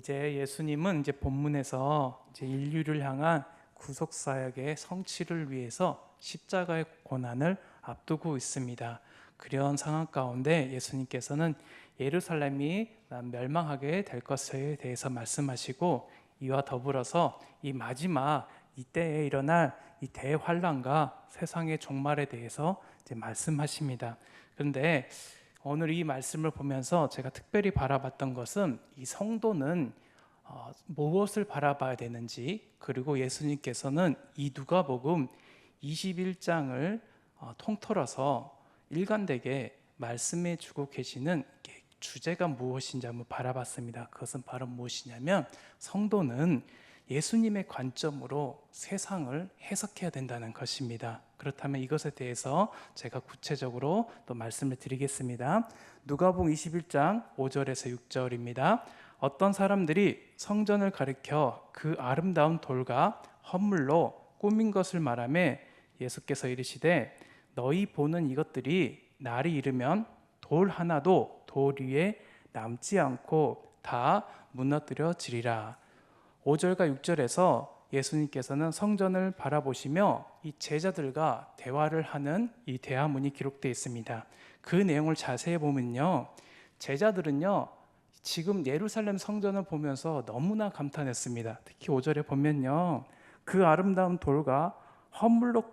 이제 예수님은 이제 본문에서 이제 인류를 향한 구속 사역의 성취를 위해서 십자가의 고난을 앞두고 있습니다. 그런 상황 가운데 예수님께서는 예루살렘이 멸망하게 될 것에 대해서 말씀하시고, 이와 더불어서 이 마지막 이때에 일어날 이 대환란과 세상의 종말에 대해서 이제 말씀하십니다. 그런데 오늘 이 말씀을 보면서 제가 특별히 바라봤던 것은 이 성도는 무엇을 바라봐야 되는지, 그리고 예수님께서는 이 누가복음 21장을 통틀어서 일관되게 말씀해 주고 계시는 주제가 무엇인지 한번 바라봤습니다. 그것은 바로 무엇이냐면, 성도는 예수님의 관점으로 세상을 해석해야 된다는 것입니다. 그렇다면 이것에 대해서 제가 구체적으로 또 말씀을 드리겠습니다. 누가복음 21장 5절에서 6절입니다. 어떤 사람들이 성전을 가리켜 그 아름다운 돌과 헌물로 꾸민 것을 말하며 예수께서 이르시되, 너희 보는 이것들이 날이 이르면 돌 하나도 돌 위에 남지 않고 다 무너뜨려지리라. 5절과 6절에서 예수님께서는 성전을 바라보시며 이 제자들과 대화를 하는 이 대화문이 기록되어 있습니다. 그 내용을 자세히 보면요, 제자들은요 지금 예루살렘 성전을 보면서 너무나 감탄했습니다. 특히 5절에 보면요, 그 아름다운 돌과 헌물로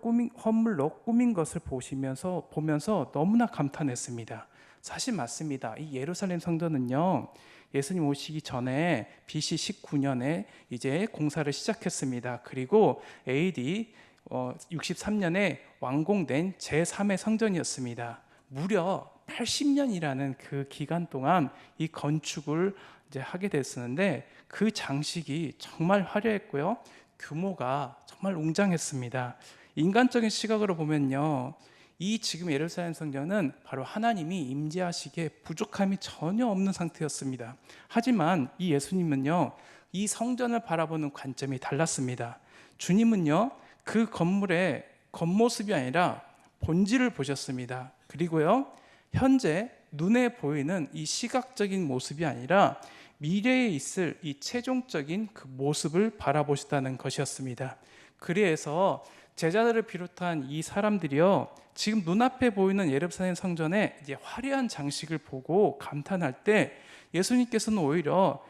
꾸민 것을 보면서 너무나 감탄했습니다. 사실 맞습니다. 이 예루살렘 성전은요, 예수님 오시기 전에 BC 19년에 이제 공사를 시작했습니다. 그리고 AD 63년에 완공된 제3의 성전이었습니다. 무려 80년이라는 그 기간 동안 이 건축을 이제 하게 됐었는데, 그 장식이 정말 화려했고요, 규모가 정말 웅장했습니다. 인간적인 시각으로 보면요, 이 지금 예루살렘 성전은 바로 하나님이 임재하시기에 부족함이 전혀 없는 상태였습니다. 하지만 이 예수님은요, 이 성전을 바라보는 관점이 달랐습니다. 주님은요, 그 건물의 겉모습이 아니라 본질을 보셨습니다. 그리고요, 현재 눈에 보이는 이 시각적인 모습이 아니라 미래에 있을 이 최종적인 그 모습을 바라보셨다는 것이었습니다. 그래서 제자들을 비롯한 이 사람들이요, 지금 눈앞에 보이는 예루살렘 성전의 이제 화려한 장식을 보고 감탄할 때, 예수님께서는 오히려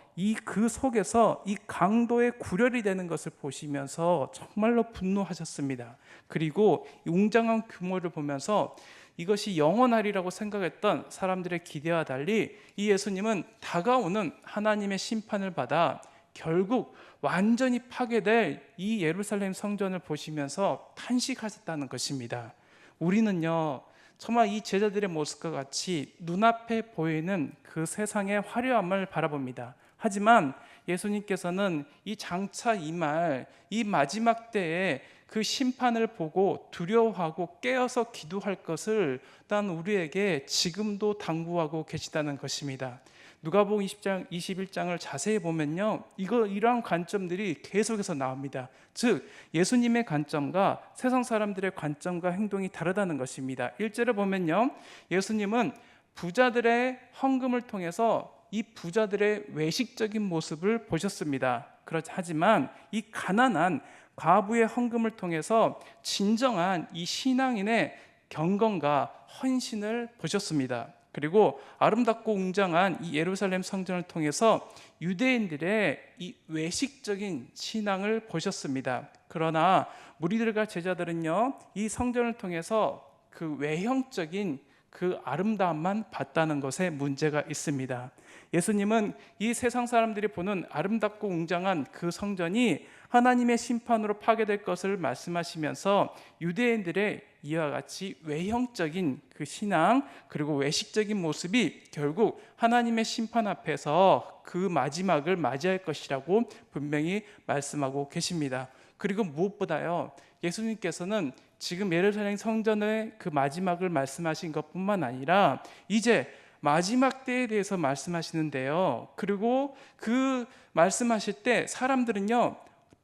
그 속에서 이 강도의 구렬이 되는 것을 보시면서 정말로 분노하셨습니다. 그리고 이 웅장한 규모를 보면서 이것이 영원하리라고 생각했던 사람들의 기대와 달리 이 예수님은 다가오는 하나님의 심판을 받아 결국 완전히 파괴될 이 예루살렘 성전을 보시면서 탄식하셨다는 것입니다. 우리는요, 정말 이 제자들의 모습과 같이 눈앞에 보이는 그 세상의 화려함을 바라봅니다. 하지만 예수님께서는 이 장차 임할 이 마지막 때에 그 심판을 보고 두려워하고 깨어서 기도할 것을 단 우리에게 지금도 당부하고 계시다는 것입니다. 누가복음 21장을 자세히 보면요, 이러한 관점들이 계속해서 나옵니다. 즉 예수님의 관점과 세상 사람들의 관점과 행동이 다르다는 것입니다. 1절을 보면요, 예수님은 부자들의 헌금을 통해서 이 부자들의 외식적인 모습을 보셨습니다. 하지만 이 가난한 과부의 헌금을 통해서 진정한 이 신앙인의 경건과 헌신을 보셨습니다. 그리고 아름답고 웅장한 이 예루살렘 성전을 통해서 유대인들의 이 외식적인 신앙을 보셨습니다. 그러나 무리들과 제자들은요, 이 성전을 통해서 그 외형적인 그 아름다움만 봤다는 것에 문제가 있습니다. 예수님은 이 세상 사람들이 보는 아름답고 웅장한 그 성전이 하나님의 심판으로 파괴될 것을 말씀하시면서 유대인들의 이와 같이 외형적인 그 신앙, 그리고 외식적인 모습이 결국 하나님의 심판 앞에서 그 마지막을 맞이할 것이라고 분명히 말씀하고 계십니다. 그리고 무엇보다요, 예수님께서는 지금 예루살렘 성전의 그 마지막을 말씀하신 것뿐만 아니라 이제 마지막 때에 대해서 말씀하시는데요, 그리고 그 말씀하실 때 사람들은요,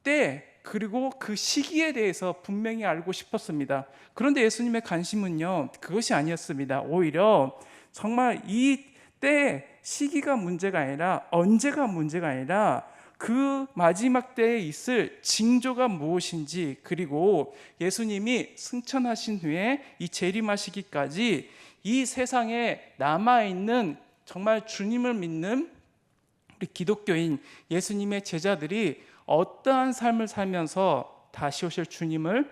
때 그리고 그 시기에 대해서 분명히 알고 싶었습니다. 그런데 예수님의 관심은요, 그것이 아니었습니다. 오히려 정말 이 시기가 문제가 아니라 언제가 문제가 아니라 그 마지막 때에 있을 징조가 무엇인지, 그리고 예수님이 승천하신 후에 이 재림하시기까지 이 세상에 남아있는 정말 주님을 믿는 우리 기독교인 예수님의 제자들이 어떠한 삶을 살면서 다시 오실 주님을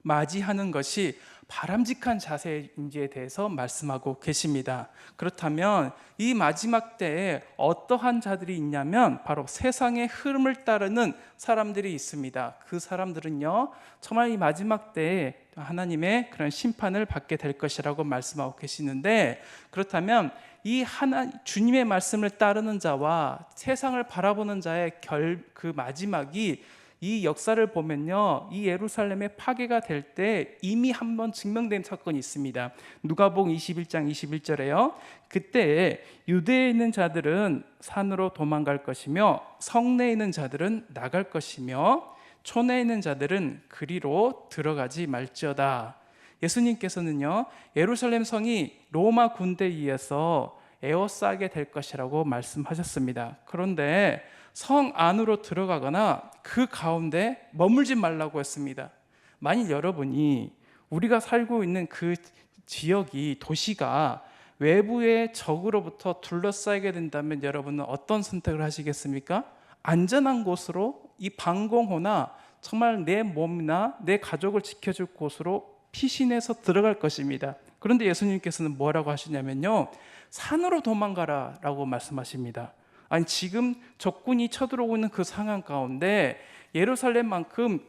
맞이하는 것이 바람직한 자세인지에 대해서 말씀하고 계십니다. 그렇다면 이 마지막 때에 어떠한 자들이 있냐면 바로 세상의 흐름을 따르는 사람들이 있습니다. 그 사람들은요, 정말 이 마지막 때에 하나님의 그런 심판을 받게 될 것이라고 말씀하고 계시는데, 그렇다면 이 주님의 말씀을 따르는 자와 세상을 바라보는 자의 그 마지막이, 이 역사를 보면요, 이 예루살렘의 파괴가 될 때 이미 한번 증명된 사건이 있습니다. 누가복음 21장 21절에요. 그때 유대에 있는 자들은 산으로 도망갈 것이며 성내에 있는 자들은 나갈 것이며 촌에 있는 자들은 그리로 들어가지 말지어다. 예수님께서는요, 예루살렘 성이 로마 군대에 의해서 에워싸게 될 것이라고 말씀하셨습니다. 그런데 성 안으로 들어가거나 그 가운데 머물지 말라고 했습니다. 만일 여러분이 우리가 살고 있는 그 지역이, 도시가 외부의 적으로부터 둘러싸이게 된다면 여러분은 어떤 선택을 하시겠습니까? 안전한 곳으로, 이 방공호나 정말 내 몸이나 내 가족을 지켜줄 곳으로 피신해서 들어갈 것입니다. 그런데 예수님께서는 뭐라고 하시냐면요, 산으로 도망가라 라고 말씀하십니다. 아니, 지금 적군이 쳐들어오고 있는 그 상황 가운데 예루살렘만큼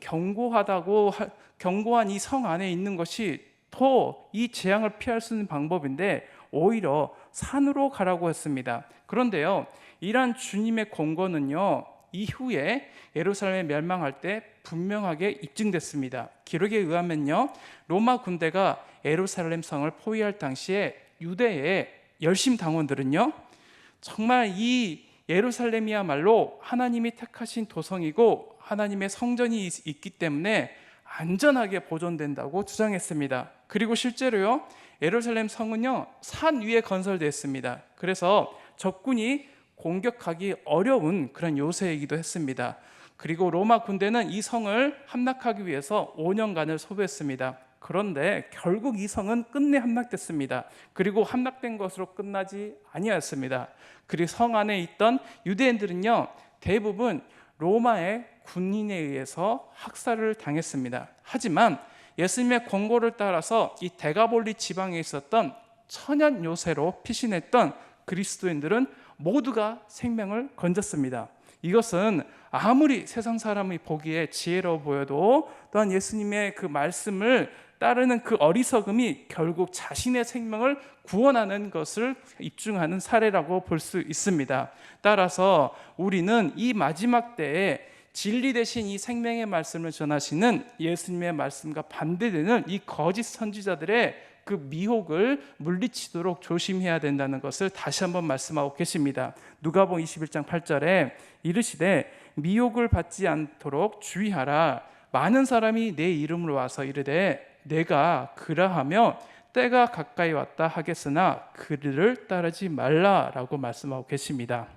견고한 이 성 안에 있는 것이 더 이 재앙을 피할 수 있는 방법인데 오히려 산으로 가라고 했습니다. 그런데요, 이러한 주님의 권고는요, 이후에 예루살렘이 멸망할 때 분명하게 입증됐습니다. 기록에 의하면요, 로마 군대가 예루살렘 성을 포위할 당시에 유대의 열심 당원들은요, 정말 이 예루살렘이야말로 하나님이 택하신 도성이고 하나님의 성전이 있기 때문에 안전하게 보존된다고 주장했습니다. 그리고 실제로요, 예루살렘 성은요, 산 위에 건설되었습니다. 그래서 적군이 공격하기 어려운 그런 요새이기도 했습니다. 그리고 로마 군대는 이 성을 함락하기 위해서 5년간을 소비했습니다. 그런데 결국 이 성은 끝내 함락됐습니다. 그리고 함락된 것으로 끝나지 아니었습니다. 그리고 성 안에 있던 유대인들은요, 대부분 로마의 군인에 의해서 학살을 당했습니다. 하지만 예수님의 권고를 따라서 이 데가볼리 지방에 있었던 천연 요새로 피신했던 그리스도인들은 모두가 생명을 건졌습니다. 이것은 아무리 세상 사람이 보기에 지혜로워 보여도 또한 예수님의 그 말씀을 따르는 그 어리석음이 결국 자신의 생명을 구원하는 것을 입증하는 사례라고 볼 수 있습니다. 따라서 우리는 이 마지막 때에 진리 대신 이 생명의 말씀을 전하시는 예수님의 말씀과 반대되는 이 거짓 선지자들의 그 미혹을 물리치도록 조심해야 된다는 것을 다시 한번 말씀하고 계십니다. 누가복음 21장 8절에 이르시되 미혹을 받지 않도록 주의하라. 많은 사람이 내 이름으로 와서 이르되 내가 그라하며 때가 가까이 왔다 하겠으나 그를 따르지 말라라고 말씀하고 계십니다.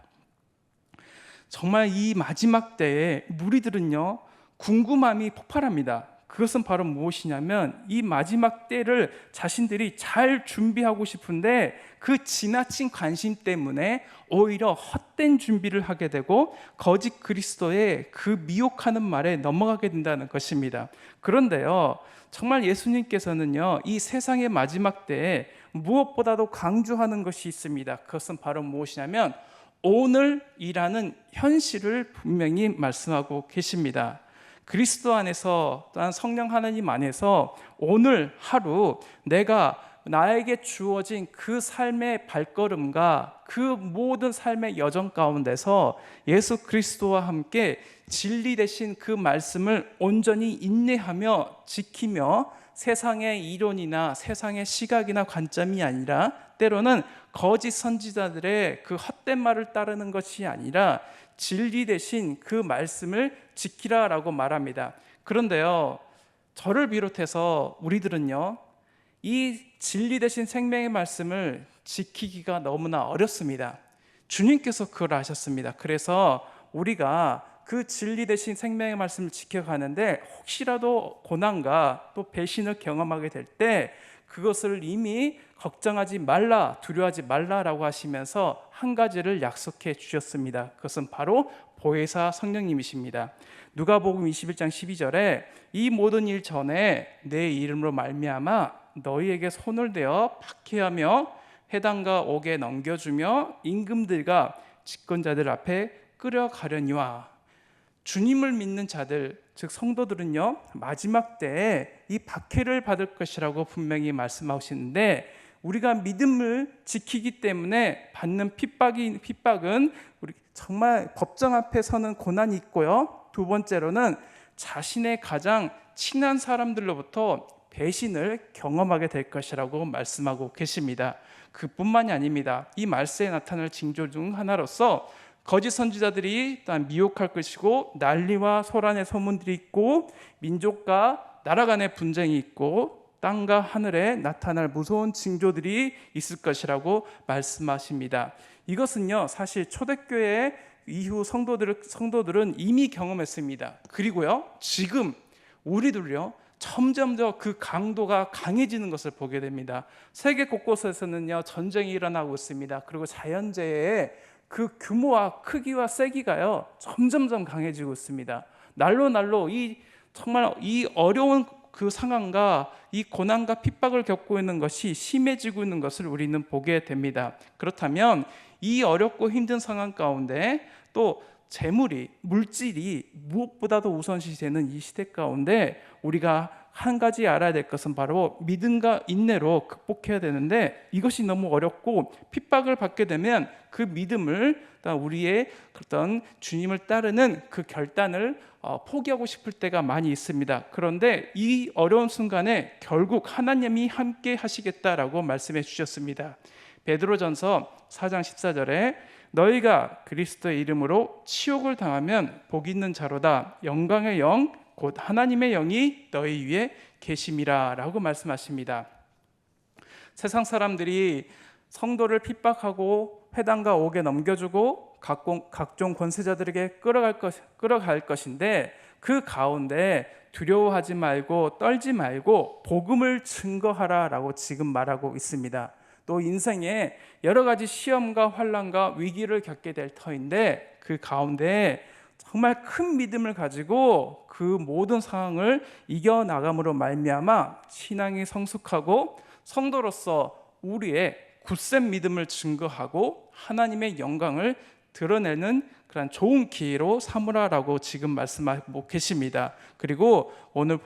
정말 이 마지막 때에 무리들은요, 궁금함이 폭발합니다. 그것은 바로 무엇이냐면 이 마지막 때를 자신들이 잘 준비하고 싶은데 그 지나친 관심 때문에 오히려 헛된 준비를 하게 되고 거짓 그리스도의 그 미혹하는 말에 넘어가게 된다는 것입니다. 그런데요, 정말 예수님께서는요, 이 세상의 마지막 때에 무엇보다도 강조하는 것이 있습니다. 그것은 바로 무엇이냐면 오늘이라는 현실을 분명히 말씀하고 계십니다. 그리스도 안에서 또한 성령 하나님 안에서 오늘 하루 내가 나에게 주어진 그 삶의 발걸음과 그 모든 삶의 여정 가운데서 예수 그리스도와 함께 진리 되신 그 말씀을 온전히 인내하며 지키며 세상의 이론이나 세상의 시각이나 관점이 아니라 때로는 거짓 선지자들의 그 헛된 말을 따르는 것이 아니라 진리 대신 그 말씀을 지키라라고 말합니다. 그런데요, 저를 비롯해서 우리들은요, 이 진리 되신 생명의 말씀을 지키기가 너무나 어렵습니다. 주님께서 그걸 아셨습니다. 그래서 우리가 그 진리 되신 생명의 말씀을 지켜가는데 혹시라도 고난과 또 배신을 경험하게 될 때 그것을 이미 걱정하지 말라, 두려워하지 말라라고 하시면서 한 가지를 약속해 주셨습니다. 그것은 바로 보혜사 성령님이십니다. 누가복음 21장 12절에 이 모든 일 전에 내 이름으로 말미암아 너희에게 손을 대어 박해하며 회당과 옥에 넘겨주며 임금들과 집권자들 앞에 끌어가려니와. 주님을 믿는 자들, 즉 성도들은요, 마지막 때에 이 박해를 받을 것이라고 분명히 말씀하시는데, 우리가 믿음을 지키기 때문에 받는 핍박은 우리 정말 법정 앞에 서는 고난이 있고요, 두 번째로는 자신의 가장 친한 사람들로부터 배신을 경험하게 될 것이라고 말씀하고 계십니다. 그뿐만이 아닙니다. 이 말세에 나타날 징조 중 하나로서 거짓 선지자들이 또한 미혹할 것이고, 난리와 소란의 소문들이 있고, 민족과 나라 간의 분쟁이 있고, 땅과 하늘에 나타날 무서운 징조들이 있을 것이라고 말씀하십니다. 이것은요, 사실 초대교회 이후 성도들은 이미 경험했습니다. 그리고요, 지금 우리들요, 점점 더 그 강도가 강해지는 것을 보게 됩니다. 세계 곳곳에서는요, 전쟁이 일어나고 있습니다. 그리고 자연재해의 그 규모와 크기와 세기가요, 점점점 강해지고 있습니다. 날로 정말 이 어려운 그 상황과 이 고난과 핍박을 겪고 있는 것이 심해지고 있는 것을 우리는 보게 됩니다. 그렇다면 이 어렵고 힘든 상황 가운데 또 재물이, 물질이 무엇보다도 우선시되는 이 시대 가운데 우리가 한 가지 알아야 될 것은 바로 믿음과 인내로 극복해야 되는데, 이것이 너무 어렵고 핍박을 받게 되면 그 믿음을, 우리의 어떤 주님을 따르는 그 결단을 포기하고 싶을 때가 많이 있습니다. 그런데 이 어려운 순간에 결국 하나님이 함께 하시겠다라고 말씀해 주셨습니다. 베드로전서 4장 14절에 너희가 그리스도의 이름으로 치욕을 당하면 복 있는 자로다. 영광의 영 곧 하나님의 영이 너희 위에 계심이라 라고 말씀하십니다. 세상 사람들이 성도를 핍박하고 회당과 옥에 넘겨주고 각종 권세자들에게 끌어갈 것인데, 그 가운데 두려워하지 말고 떨지 말고 복음을 증거하라 라고 지금 말하고 있습니다. 또 인생에 여러 가지 시험과 환난과 위기를 겪게 될 터인데, 그 가운데 정말 큰 믿음을 가지고 그 모든 상황을 이겨나감으로 말미암아 신앙이 성숙하고 성도로서 우리의 굳센 믿음을 증거하고 하나님의 영광을 드러내는 그런 좋은 기회로 삼으라라고 지금 말씀하고 계십니다. 그리고 오늘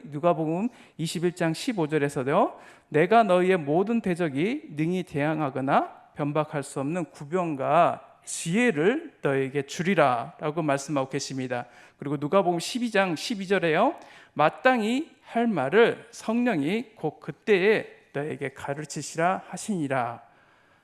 누가복음 21장 15절에서도 내가 너희의 모든 대적이 능히 대항하거나 변박할 수 없는 구병과 지혜를 너에게 주리라 라고 말씀하고 계십니다. 그리고 누가복음 12장 12절에요, 마땅히 할 말을 성령이 곧 그때에 너에게 가르치시라 하시니라.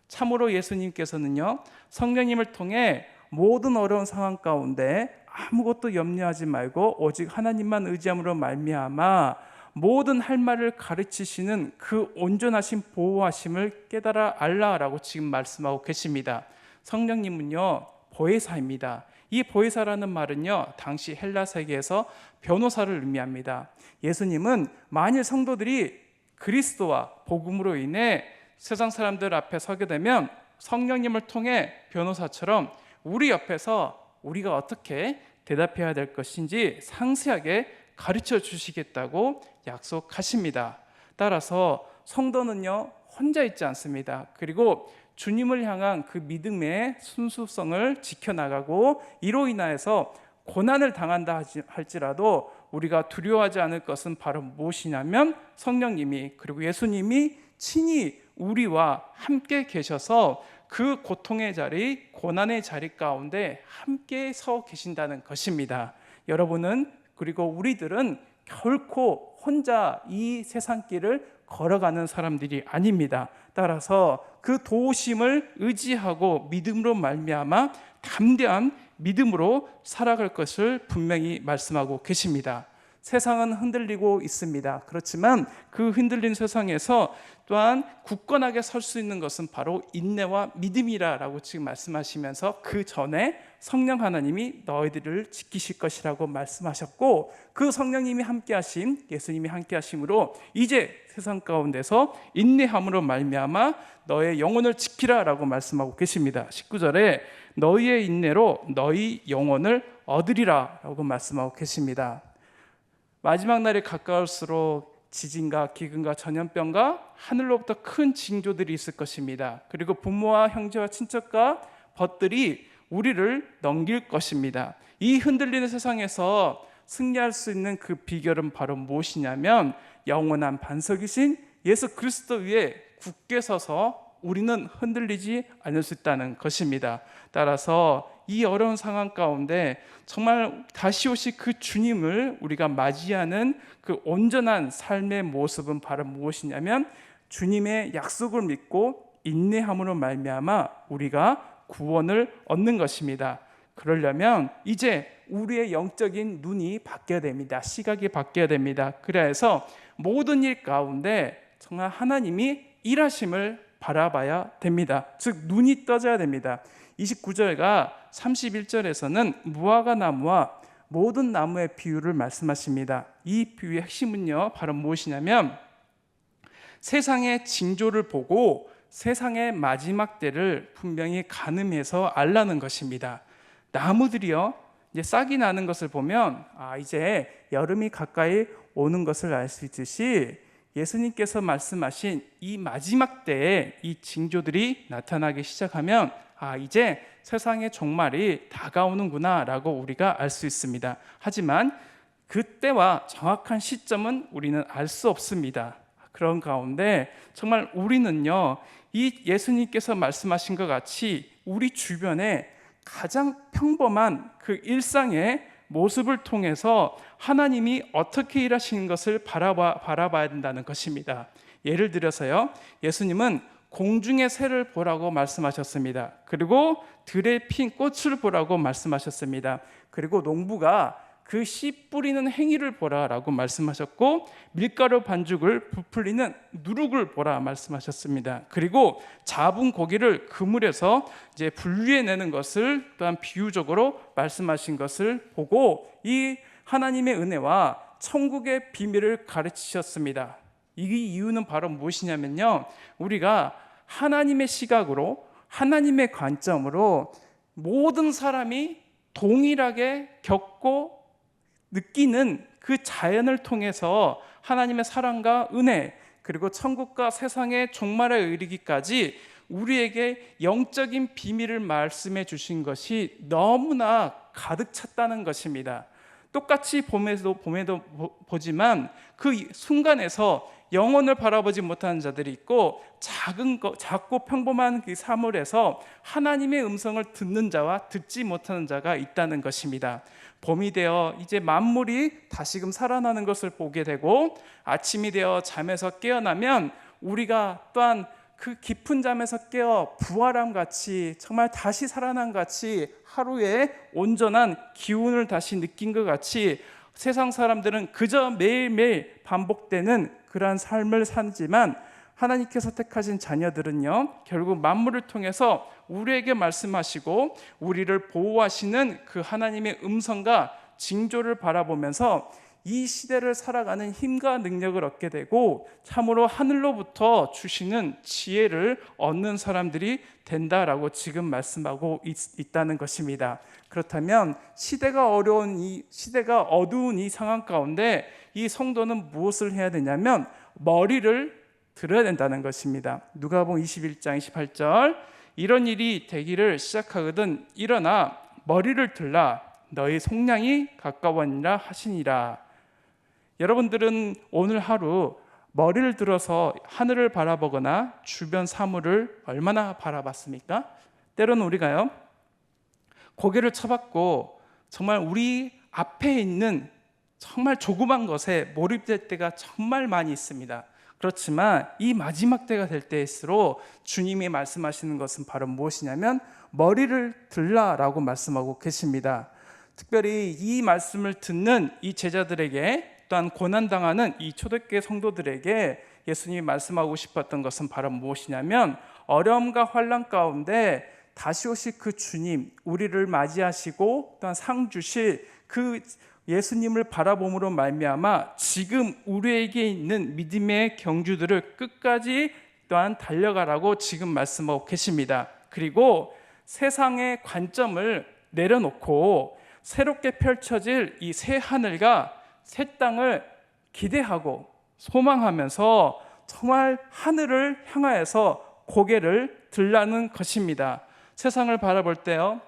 참으로 예수님께서는요, 성령님을 통해 모든 어려운 상황 가운데 아무것도 염려하지 말고 오직 하나님만 의지함으로 말미암아 모든 할 말을 가르치시는 그 온전하신 보호하심을 깨달아 알라라고 지금 말씀하고 계십니다. 성령님은요, 보혜사입니다. 이 보혜사라는 말은요, 당시 헬라 세계에서 변호사를 의미합니다. 예수님은 만일 성도들이 그리스도와 복음으로 인해 세상 사람들 앞에 서게 되면 성령님을 통해 변호사처럼 우리 옆에서 우리가 어떻게 대답해야 될 것인지 상세하게 가르쳐 주시겠다고 약속하십니다. 따라서 성도는요, 혼자 있지 않습니다. 그리고 주님을 향한 그 믿음의 순수성을 지켜나가고, 이로 인하여서 고난을 당한다 할지라도 우리가 두려워하지 않을 것은 바로 무엇이냐면 성령님이, 그리고 예수님이 친히 우리와 함께 계셔서 그 고통의 자리, 고난의 자리 가운데 함께 서 계신다는 것입니다. 여러분은, 그리고 우리들은 결코 혼자 이 세상길을 걸어가는 사람들이 아닙니다. 따라서 그 도우심을 의지하고 믿음으로 말미암아 담대한 믿음으로 살아갈 것을 분명히 말씀하고 계십니다. 세상은 흔들리고 있습니다. 그렇지만 그 흔들린 세상에서 또한 굳건하게 설 수 있는 것은 바로 인내와 믿음이라고 지금 말씀하시면서 그 전에 성령 하나님이 너희들을 지키실 것이라고 말씀하셨고, 그 성령님이 함께하심, 예수님이 함께하심으로 이제 세상 가운데서 인내함으로 말미암아 너의 영혼을 지키라라고 말씀하고 계십니다. 19절에 너희의 인내로 너희 영혼을 얻으리라라고 말씀하고 계십니다. 마지막 날이 가까울수록 지진과 기근과 전염병과 하늘로부터 큰 징조들이 있을 것입니다. 그리고 부모와 형제와 친척과 벗들이 우리를 넘길 것입니다. 이 흔들리는 세상에서 승리할 수 있는 그 비결은 바로 무엇이냐면 영원한 반석이신 예수 그리스도 위에 굳게 서서 우리는 흔들리지 않을 수 있다는 것입니다. 따라서 이 어려운 상황 가운데 정말 다시 오실 그 주님을 우리가 맞이하는 그 온전한 삶의 모습은 바로 무엇이냐면 주님의 약속을 믿고 인내함으로 말미암아 우리가 구원을 얻는 것입니다. 그러려면 이제 우리의 영적인 눈이 바뀌어야 됩니다. 시각이 바뀌어야 됩니다. 그래서 모든 일 가운데 정말 하나님이 일하심을 바라봐야 됩니다. 즉 눈이 떠져야 됩니다. 29절과 31절에서는 무화과 나무와 모든 나무의 비유를 말씀하십니다. 이 비유의 핵심은요 바로 무엇이냐면 세상의 징조를 보고 세상의 마지막 때를 분명히 가늠해서 알라는 것입니다. 나무들이요 이제 싹이 나는 것을 보면 이제 여름이 가까이 오는 것을 알 수 있듯이 예수님께서 말씀하신 이 마지막 때에 이 징조들이 나타나기 시작하면 이제 세상의 종말이 다가오는구나 라고 우리가 알 수 있습니다. 하지만 그때와 정확한 시점은 우리는 알 수 없습니다. 그런 가운데 정말 우리는요 이 예수님께서 말씀하신 것 같이 우리 주변에 가장 평범한 그 일상의 모습을 통해서 하나님이 어떻게 일하시는 것을 바라봐야 된다는 것입니다. 예를 들어서요 예수님은 공중의 새를 보라고 말씀하셨습니다. 그리고 들에 핀 꽃을 보라고 말씀하셨습니다. 그리고 농부가 그 씨 뿌리는 행위를 보라라고 말씀하셨고 밀가루 반죽을 부풀리는 누룩을 보라 말씀하셨습니다. 그리고 잡은 고기를 그물에서 이제 분리해내는 것을 또한 비유적으로 말씀하신 것을 보고 이 하나님의 은혜와 천국의 비밀을 가르치셨습니다. 이 이유는 바로 무엇이냐면요 우리가 하나님의 시각으로 하나님의 관점으로 모든 사람이 동일하게 겪고 느끼는 그 자연을 통해서 하나님의 사랑과 은혜 그리고 천국과 세상의 종말에 이르기까지 우리에게 영적인 비밀을 말씀해 주신 것이 너무나 가득 찼다는 것입니다. 똑같이 봄에도 보지만 그 순간에서 영혼을 바라보지 못하는 자들이 있고 작고 평범한 그 사물에서 하나님의 음성을 듣는 자와 듣지 못하는 자가 있다는 것입니다. 봄이 되어 이제 만물이 다시금 살아나는 것을 보게 되고 아침이 되어 잠에서 깨어나면 우리가 또한 그 깊은 잠에서 깨어 부활함 같이 정말 다시 살아난 같이 하루에 온전한 기운을 다시 느낀 것 같이 세상 사람들은 그저 매일매일 반복되는 그러한 삶을 살지만 하나님께서 택하신 자녀들은요 결국 만물을 통해서 우리에게 말씀하시고 우리를 보호하시는 그 하나님의 음성과 징조를 바라보면서 이 시대를 살아가는 힘과 능력을 얻게 되고 참으로 하늘로부터 주시는 지혜를 얻는 사람들이 된다라고 지금 말씀하고 있다는 것입니다. 그렇다면 시대가 어두운 이 상황 가운데 이 성도는 무엇을 해야 되냐면 머리를 들어야 된다는 것입니다. 누가복음 21장 28절 이런 일이 되기를 시작하거든 일어나 머리를 들라 너희 속량이 가까웠니라 하시니라. 여러분들은 오늘 하루 머리를 들어서 하늘을 바라보거나 주변 사물을 얼마나 바라봤습니까? 때로는 우리가요 고개를 쳐박고 정말 우리 앞에 있는 정말 조그만 것에 몰입될 때가 정말 많이 있습니다. 그렇지만 이 마지막 때가 될 때일수록 주님이 말씀하시는 것은 바로 무엇이냐면 머리를 들라라고 말씀하고 계십니다. 특별히 이 말씀을 듣는 이 제자들에게 또한 고난당하는 이 초대교회 성도들에게 예수님이 말씀하고 싶었던 것은 바로 무엇이냐면, 어려움과 환난 가운데 다시 오실 그 주님, 우리를 맞이하시고 또한 상 주실 그 예수님을 바라봄으로 말미암아 지금 우리에게 있는 믿음의 경주들을 끝까지 또한 달려가라고 지금 말씀하고 계십니다. 그리고 세상의 관점을 내려놓고 새롭게 펼쳐질 이 새 하늘과 새 땅을 기대하고 소망하면서 정말 하늘을 향하여서 고개를 들라는 것입니다. 세상을 바라볼 때요,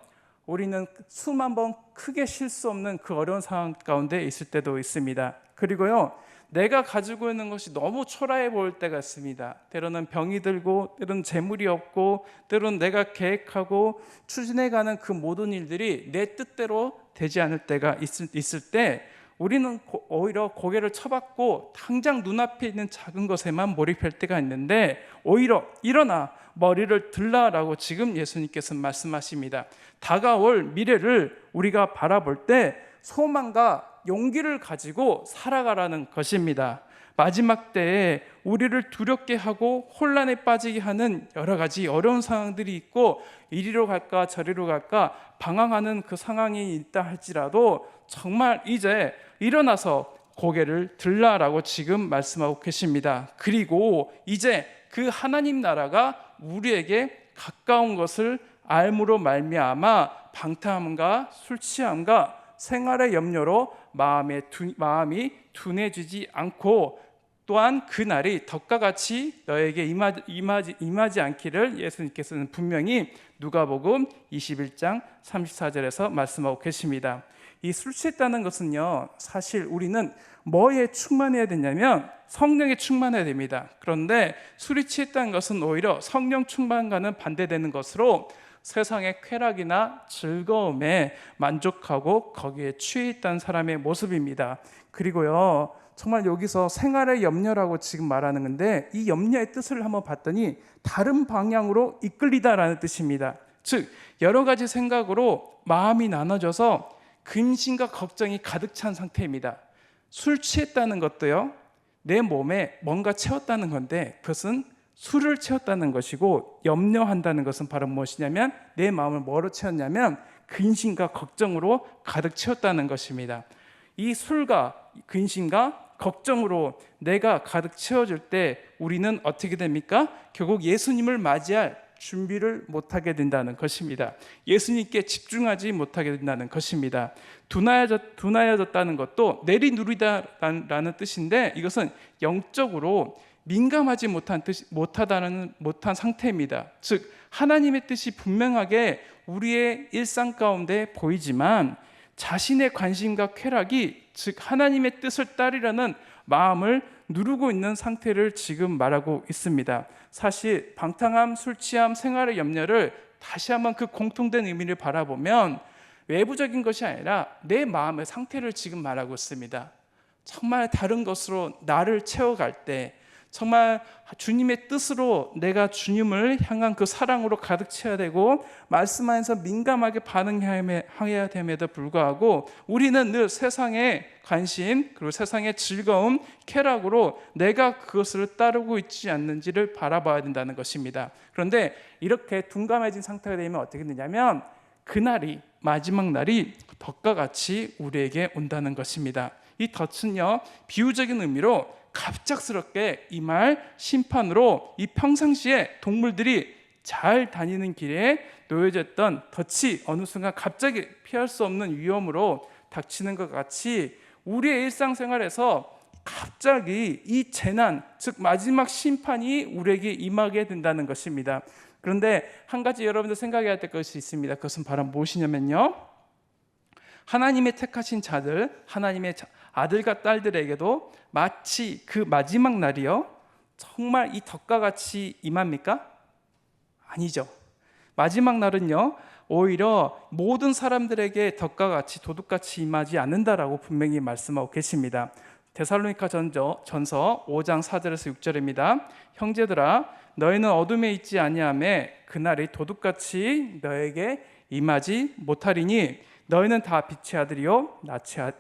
우리는 수만 번 크게 쉴 수 없는 그 어려운 상황 가운데 있을 때도 있습니다. 그리고요, 내가 가지고 있는 것이 너무 초라해 보일 때가 있습니다. 때로는 병이 들고, 때로는 재물이 없고, 때로는 내가 계획하고 추진해가는 그 모든 일들이 내 뜻대로 되지 않을 때가 있을 때, 우리는 오히려 고개를 쳐박고 당장 눈앞에 있는 작은 것에만 몰입할 때가 있는데, 오히려 일어나 머리를 들라라고 지금 예수님께서 말씀하십니다. 다가올 미래를 우리가 바라볼 때 소망과 용기를 가지고 살아가라는 것입니다. 마지막 때에 우리를 두렵게 하고 혼란에 빠지게 하는 여러 가지 어려운 상황들이 있고, 이리로 갈까 저리로 갈까 방황하는 그 상황이 있다 할지라도 정말 이제 일어나서 고개를 들라라고 지금 말씀하고 계십니다. 그리고 이제 그 하나님 나라가 우리에게 가까운 것을 알므로 말미암아 방탕함과 술 취함과 생활의 염려로 마음이 둔해지지 않고, 또한 그 날이 덕과 같이 너에게 임하지 않기를 예수님께서는 분명히 누가복음 21장 34절에서 말씀하고 계십니다. 이 술 취했다는 것은요, 사실 우리는 뭐에 충만해야 되냐면 성령에 충만해야 됩니다. 그런데 술이 취했다는 것은 오히려 성령 충만과는 반대되는 것으로 세상의 쾌락이나 즐거움에 만족하고 거기에 취해 있다는 사람의 모습입니다. 그리고요, 정말 여기서 생활의 염려라고 지금 말하는 건데, 이 염려의 뜻을 한번 봤더니 다른 방향으로 이끌리다라는 뜻입니다. 즉, 여러 가지 생각으로 마음이 나눠져서 근심과 걱정이 가득 찬 상태입니다. 술 취했다는 것도요, 내 몸에 뭔가 채웠다는 건데 그것은 술을 채웠다는 것이고, 염려한다는 것은 바로 무엇이냐면 내 마음을 뭐로 채웠냐면 근심과 걱정으로 가득 채웠다는 것입니다. 이 술과 근심과 걱정으로 내가 가득 채워질 때 우리는 어떻게 됩니까? 결국 예수님을 맞이할 준비를 못하게 된다는 것입니다. 예수님께 집중하지 못하게 된다는 것입니다. 둔하여졌다는 것도 내리누리다라는 뜻인데, 이것은 영적으로 민감하지 못한 상태입니다. 즉, 하나님의 뜻이 분명하게 우리의 일상 가운데 보이지만 자신의 관심과 쾌락이, 즉 하나님의 뜻을 따르려는 마음을 누르고 있는 상태를 지금 말하고 있습니다. 사실 방탕함, 술 취함, 생활의 염려를 다시 한번 그 공통된 의미를 바라보면 외부적인 것이 아니라 내 마음의 상태를 지금 말하고 있습니다. 정말 다른 것으로 나를 채워갈 때, 정말 주님의 뜻으로 내가 주님을 향한 그 사랑으로 가득 채워야 되고, 말씀 안에서 민감하게 반응해야 됨에도 불구하고 우리는 늘 세상의 관심, 그리고 세상의 즐거움, 쾌락으로 내가 그것을 따르고 있지 않는지를 바라봐야 된다는 것입니다. 그런데 이렇게 둔감해진 상태가 되면 어떻게 되냐면 그날이, 마지막 날이 덫과 같이 우리에게 온다는 것입니다. 이 덫은요, 비유적인 의미로 갑작스럽게 임할 심판으로, 이 평상시에 동물들이 잘 다니는 길에 놓여졌던 덫이 어느 순간 갑자기 피할 수 없는 위험으로 닥치는 것 같이 우리의 일상생활에서 갑자기 이 재난, 즉 마지막 심판이 우리에게 임하게 된다는 것입니다. 그런데 한 가지 여러분들 생각해야 될 것이 있습니다. 그것은 바로 무엇이냐면요, 하나님의 택하신 자들, 하나님의 아들과 딸들에게도 마치 그 마지막 날이요, 정말 이 덫과 같이 임합니까? 아니죠. 마지막 날은요, 오히려 모든 사람들에게 덫과 같이, 도둑같이 임하지 않는다라고 분명히 말씀하고 계십니다. 데살로니가 전서 5장 4절에서 6절입니다. 형제들아, 너희는 어둠에 있지 아니하매 그날이 도둑같이 너에게 임하지 못하리니 너희는 다 빛의 아들이요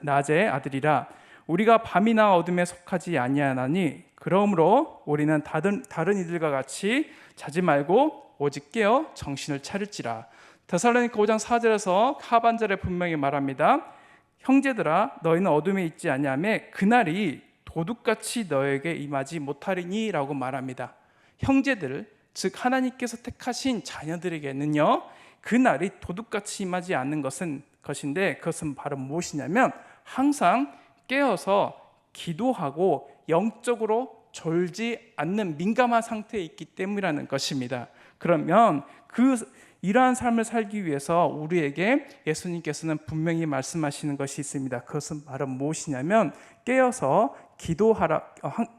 낮의 아들이라. 우리가 밤이나 어둠에 속하지 아니하나니 그러므로 우리는 다른 이들과 같이 자지 말고 오직 깨어 정신을 차릴지라. 데살로니가 5장 4절에서 하반절에 분명히 말합니다. 형제들아 너희는 어둠에 있지 아니하며 그날이 도둑같이 너에게 임하지 못하리니 라고 말합니다. 형제들, 즉 하나님께서 택하신 자녀들에게는요 그날이 도둑같이 임하지 않는 것인데 그것은 바로 무엇이냐면 항상 깨어서 기도하고 영적으로 졸지 않는 민감한 상태에 있기 때문이라는 것입니다. 그러면 이러한 삶을 살기 위해서 우리에게 예수님께서는 분명히 말씀하시는 것이 있습니다. 그것은 바로 무엇이냐면 깨어서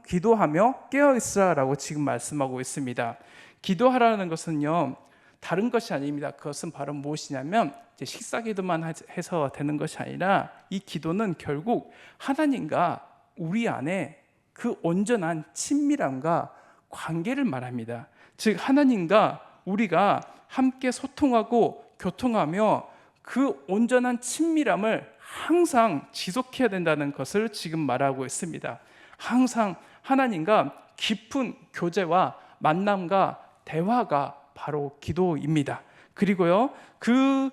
기도하며 깨어있으라라고 지금 말씀하고 있습니다. 기도하라는 것은요 다른 것이 아닙니다. 그것은 바로 무엇이냐면 이제 식사 기도만 해서 되는 것이 아니라 이 기도는 결국 하나님과 우리 안에 그 온전한 친밀함과 관계를 말합니다. 즉 하나님과 우리가 함께 소통하고 교통하며 그 온전한 친밀함을 항상 지속해야 된다는 것을 지금 말하고 있습니다. 항상 하나님과 깊은 교제와 만남과 대화가 바로 기도입니다. 그리고요 그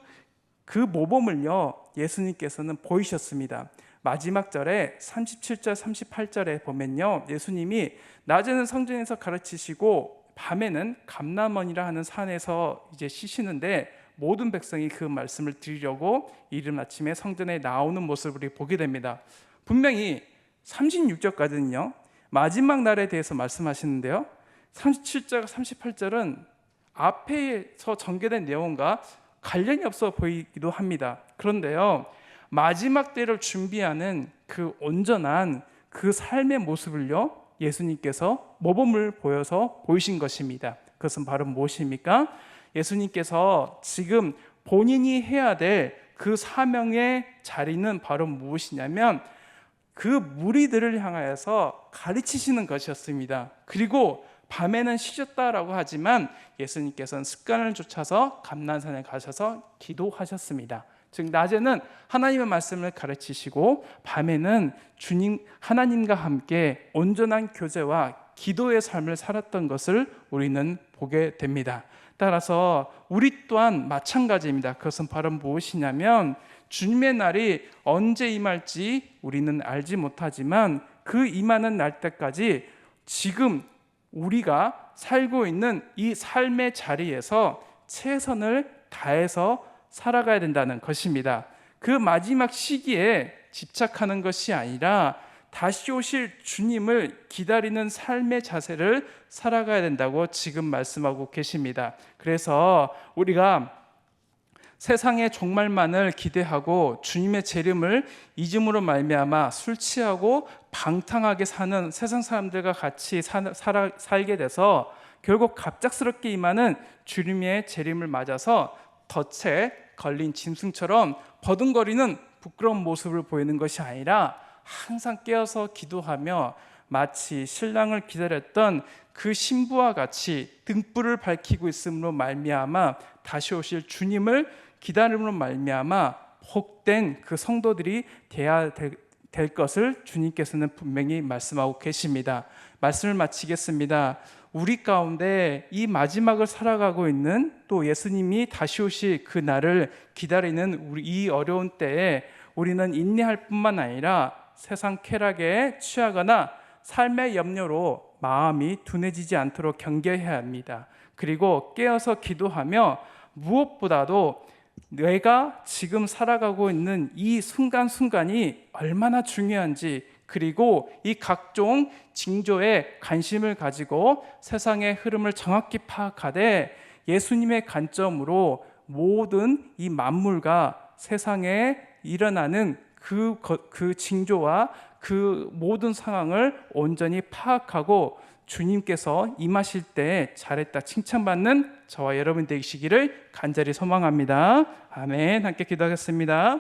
모범을요 예수님께서는 보이셨습니다. 마지막 절에 37절 38절에 보면요 예수님이 낮에는 성전에서 가르치시고 밤에는 감람원이라 하는 산에서 이제 쉬시는데 모든 백성이 그 말씀을 들으려고 이른 아침에 성전에 나오는 모습을 우리 보게 됩니다. 분명히 36절까지는요 마지막 날에 대해서 말씀하시는데요 37절 38절은 앞에서 전개된 내용과 관련이 없어 보이기도 합니다. 그런데요 마지막 때를 준비하는 그 온전한 그 삶의 모습을요 예수님께서 모범을 보여서 보이신 것입니다. 그것은 바로 무엇입니까? 예수님께서 지금 본인이 해야 될 그 사명의 자리는 바로 무엇이냐면 그 무리들을 향하여서 가르치시는 것이었습니다. 그리고 밤에는 쉬셨다라고 하지만 예수님께서는 습관을 좇아서 감난산에 가셔서 기도하셨습니다. 즉 낮에는 하나님의 말씀을 가르치시고 밤에는 주님 하나님과 함께 온전한 교제와 기도의 삶을 살았던 것을 우리는 보게 됩니다. 따라서 우리 또한 마찬가지입니다. 그것은 바로 무엇이냐면 주님의 날이 언제 임할지 우리는 알지 못하지만 그 임하는 날 때까지 지금 우리가 살고 있는 이 삶의 자리에서 최선을 다해서 살아가야 된다는 것입니다. 그 마지막 시기에 집착하는 것이 아니라 다시 오실 주님을 기다리는 삶의 자세를 살아가야 된다고 지금 말씀하고 계십니다. 그래서 우리가 세상의 종말만을 기대하고 주님의 재림을 잊음으로 말미암아 술 취하고 방탕하게 사는 세상 사람들과 같이 살게 돼서 결국 갑작스럽게 임하는 주님의 재림을 맞아서 덫에 걸린 짐승처럼 버둥거리는 부끄러운 모습을 보이는 것이 아니라 항상 깨어서 기도하며 마치 신랑을 기다렸던 그 신부와 같이 등불을 밝히고 있음으로 말미암아 다시 오실 주님을 기다림으로 말미암아 복된 그 성도들이 되어야 될 것을 주님께서는 분명히 말씀하고 계십니다. 말씀을 마치겠습니다. 우리 가운데 이 마지막을 살아가고 있는 또 예수님이 다시 오실 그 날을 기다리는 우리 이 어려운 때에 우리는 인내할 뿐만 아니라 세상 쾌락에 취하거나 삶의 염려로 마음이 둔해지지 않도록 경계해야 합니다. 그리고 깨어서 기도하며 무엇보다도 내가 지금 살아가고 있는 이 순간순간이 얼마나 중요한지, 그리고 이 각종 징조에 관심을 가지고 세상의 흐름을 정확히 파악하되 예수님의 관점으로 모든 이 만물과 세상에 일어나는 그 징조와 그 모든 상황을 온전히 파악하고 주님께서 임하실 때 잘했다 칭찬받는 저와 여러분 되시기를 간절히 소망합니다. 아멘. 함께 기도하겠습니다.